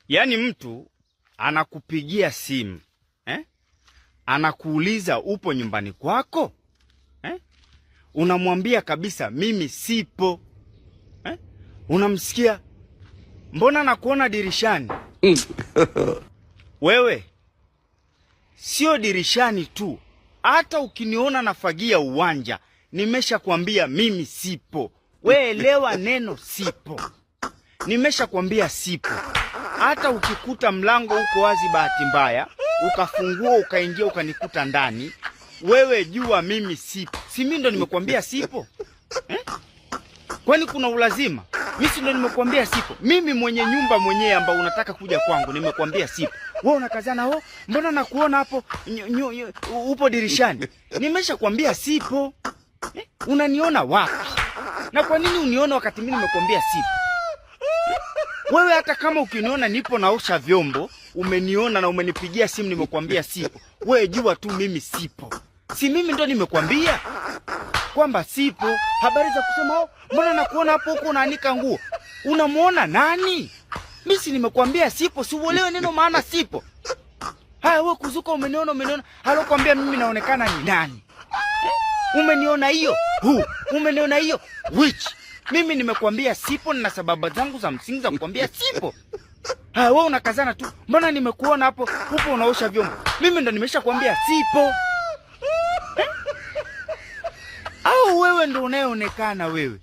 Yaani mtu anakupigia simu anakuuliza upo nyumbani kwako unamwambia kabisa mimi sipo unamsikia mbona nakuona dirishani wewe sio dirishani tu, hata ukiniona nafagia uwanja nimesha kuambia mimi sipo. We elewa neno sipo, nimesha kuambia sipo. Hata ukikuta mlango uko wazi bahati mbaya ukafungua ukaingia ukanikuta ndani, wewe jua mimi sipo. Si mimi ndo nimekuambia sipo Kwani kuna ulazima? Mimi si ndo nimekuambia sipo. Mimi mwenye nyumba mwenyewe ambao unataka kuja kwangu nimekuambia sipo. Wewe unakazana mbona nakuona hapo upo dirishani? Nimesha kuambia sipo. Unaniona wapi? Na kwa nini uniona wakati mimi nimekuambia sipo? Wewe hata kama ukiniona nipo naosha vyombo, umeniona na umenipigia simu nimekuambia sipo. Wewe jua tu mimi sipo. Si mimi ndo nimekuambia kwamba sipo. Habari za kusema mbona nakuona hapo huko unaanika nguo. Unamuona nani? Mimi si nimekuambia sipo, si uelewe neno maana sipo. Haya wewe kuzuka umeniona. Halo kwambia mimi naonekana ni nani? Umeniona hiyo? Umeniona hiyo? Which? Mimi nimekuambia sipo na sababu zangu za msingi za kukwambia sipo. Wewe unakazana tu. Mbona nimekuona hapo upo unaosha vyombo. Mimi ndo nimeshakwambia sipo. Au wewe ndo unayeonekana wewe?